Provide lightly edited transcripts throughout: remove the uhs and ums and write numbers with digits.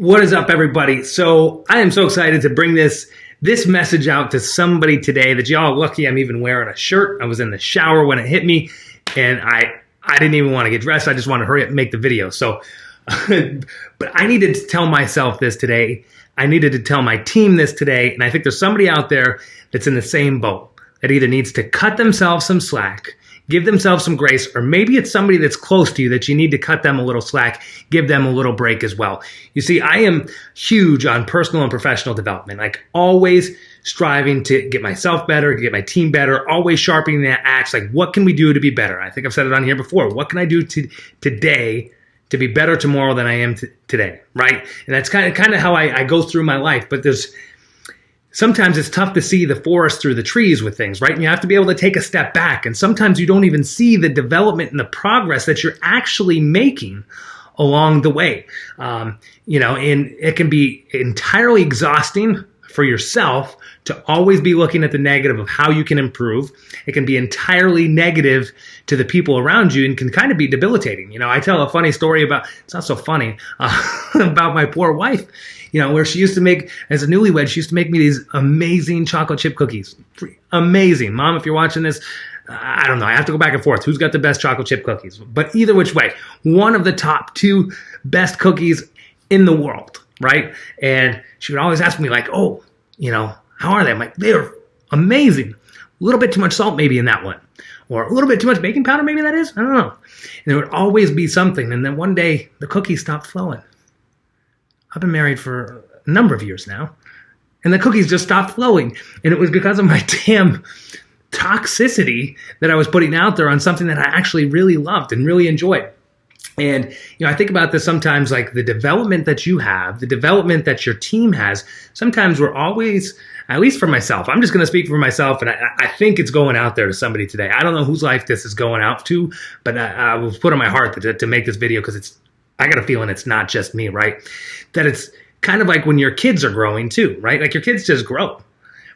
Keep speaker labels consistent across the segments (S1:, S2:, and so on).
S1: What is up, everybody? So I am so excited to bring this message out to somebody today that y'all are lucky I'm even wearing a shirt. I was in the shower when it hit me, and I didn't even want to get dressed. I just wanted to hurry up and make the video. So, but I needed to tell myself this today. I needed to tell my team this today, and I think there's somebody out there that's in the same boat that either needs to cut themselves some slack, give themselves some grace, or maybe it's somebody that's close to you that you need to cut them a little slack, give them a little break as well. You see, I am huge on personal and professional development, like always striving to get myself better, get my team better, always sharpening that axe. Like, what can we do to be better? I think I've said it on here before. What can I do today to be better tomorrow than I am today, right? And that's kind of how I go through my life. But sometimes it's tough to see the forest through the trees with things, right? And you have to be able to take a step back. And sometimes you don't even see the development and the progress that you're actually making along the way. And it can be entirely exhausting for yourself to always be looking at the negative of how you can improve. It can be entirely negative to the people around you and can kind of be debilitating. I tell a funny story it's not so funny, about my poor wife, where she used to make, as a newlywed, she used to make me these amazing chocolate chip cookies. Amazing. Mom, if you're watching this, I don't know. I have to go back and forth. Who's got the best chocolate chip cookies? But either which way, one of the top 2 best cookies in the world, right? And she would always ask me like, how are they? I'm like, they're amazing. A little bit too much salt maybe in that one. Or a little bit too much baking powder maybe that is. I don't know. And there would always be something. And then one day the cookies stopped flowing. I've been married for a number of years now. And the cookies just stopped flowing. And it was because of my damn toxicity that I was putting out there on something that I actually really loved and really enjoyed. And, I think about this sometimes, like the development that you have, the development that your team has. Sometimes we're always, at least for myself, I'm just going to speak for myself. And I think it's going out there to somebody today. I don't know whose life this is going out to, but I was put on my heart to make this video because I got a feeling it's not just me, right? That it's kind of like when your kids are growing too, right? Like your kids just grow.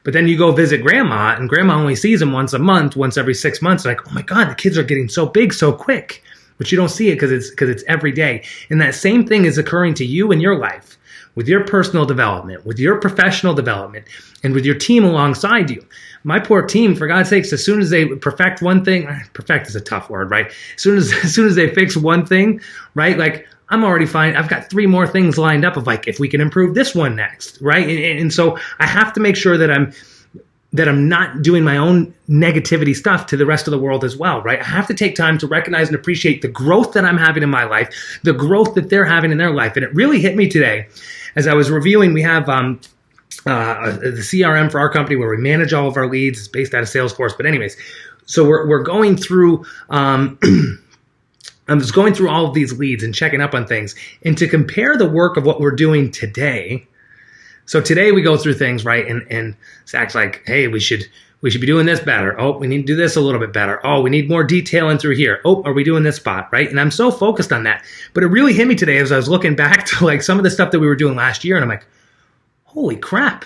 S1: But then you go visit grandma and grandma only sees them once a month, once every 6 months. Like, oh my God, the kids are getting so big so quick. But you don't see it because it's every day. And that same thing is occurring to you in your life, with your personal development, with your professional development, and with your team alongside you. My poor team, for God's sakes, as soon as they perfect one thing, perfect is a tough word, right? As soon as they fix one thing, right? Like, I'm already fine. I've got 3 more things lined up of like, if we can improve this one next, right? And so I have to make sure that I'm not doing my own negativity stuff to the rest of the world as well, right? I have to take time to recognize and appreciate the growth that I'm having in my life, the growth that they're having in their life. And it really hit me today as I was reviewing. We have the CRM for our company where we manage all of our leads. It's based out of Salesforce. But anyways, so we're going through, I'm just going through all of these leads and checking up on things. And to compare the work of what we're doing today. So today we go through things, right? And Zach's like, hey, we should be doing this better. Oh, we need to do this a little bit better. Oh, we need more detail in through here. Oh, are we doing this spot, right? And I'm so focused on that. But it really hit me today as I was looking back to like some of the stuff that we were doing last year. And I'm like, holy crap.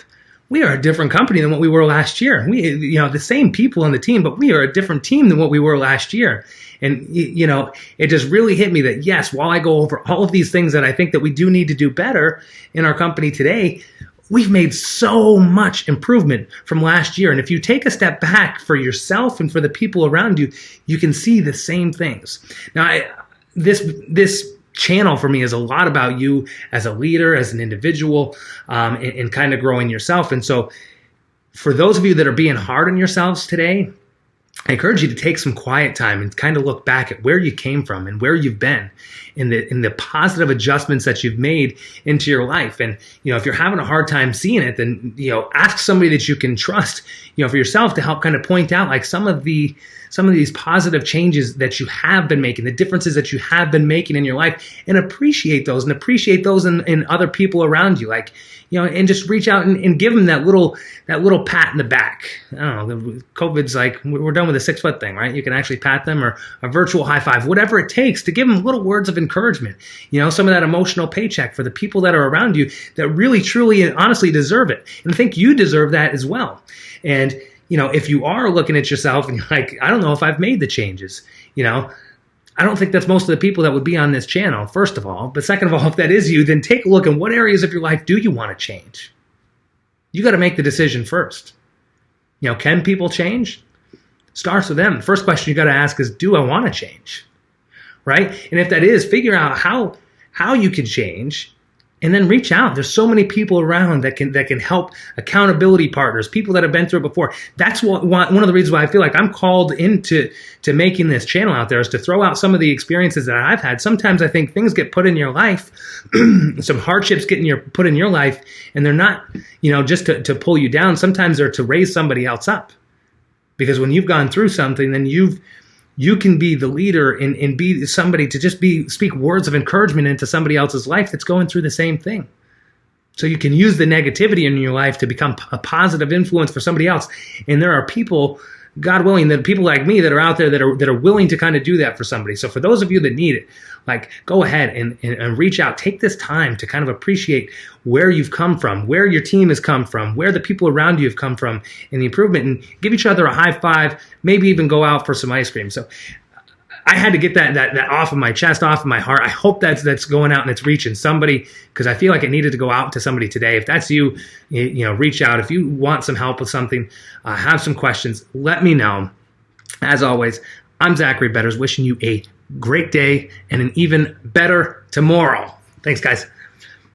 S1: We are a different company than what we were last year. We, the same people on the team, but we are a different team than what we were last year. And, it just really hit me that, yes, while I go over all of these things that I think that we do need to do better in our company today, we've made so much improvement from last year. And if you take a step back for yourself and for the people around you, you can see the same things. Now, this channel for me is a lot about you as a leader, as an individual, and kind of growing yourself. And so for those of you that are being hard on yourselves today, I encourage you to take some quiet time and kind of look back at where you came from and where you've been in the positive adjustments that you've made into your life. And, if you're having a hard time seeing it, then, ask somebody that you can trust, for yourself to help kind of point out like some of these positive changes that you have been making, the differences that you have been making in your life, and appreciate those in other people around you. Like, and just reach out and give them that little pat in the back. I don't know. COVID's like, we're done with the 6-foot thing, right? You can actually pat them, or a virtual high five, whatever it takes to give them little words of encouragement. Some of that emotional paycheck for the people that are around you that really, truly, and honestly deserve it. And I think you deserve that as well. And, if you are looking at yourself and you're like, I don't know if I've made the changes, I don't think that's most of the people that would be on this channel, first of all. But second of all, if that is you, then take a look at what areas of your life do you want to change? You got to make the decision first. Can people change? Starts with them. The first question you got to ask is, do I want to change? Right? And if that is, figure out how you can change, and then reach out. There's so many people around that can help, accountability partners, people that have been through it before. That's one of the reasons why I feel like I'm called into making this channel out there, is to throw out some of the experiences that I've had. Sometimes I think things get put in your life, some hardships get put in your life, and they're not, just to pull you down. Sometimes they're to raise somebody else up. Because when you've gone through something, then you can be the leader and be somebody to just speak words of encouragement into somebody else's life that's going through the same thing. So you can use the negativity in your life to become a positive influence for somebody else. And there are people, God willing, that people like me that are out there that are willing to kind of do that for somebody. So for those of you that need it, go ahead and reach out. Take this time to kind of appreciate where you've come from, where your team has come from, where the people around you have come from in the improvement, and give each other a high five, maybe even go out for some ice cream. So I had to get that off of my chest, off of my heart. I hope that's going out and it's reaching somebody, because I feel like it needed to go out to somebody today. If that's you, reach out. If you want some help with something, have some questions, let me know. As always, I'm Zachary Betters, wishing you a great day and an even better tomorrow. Thanks, guys.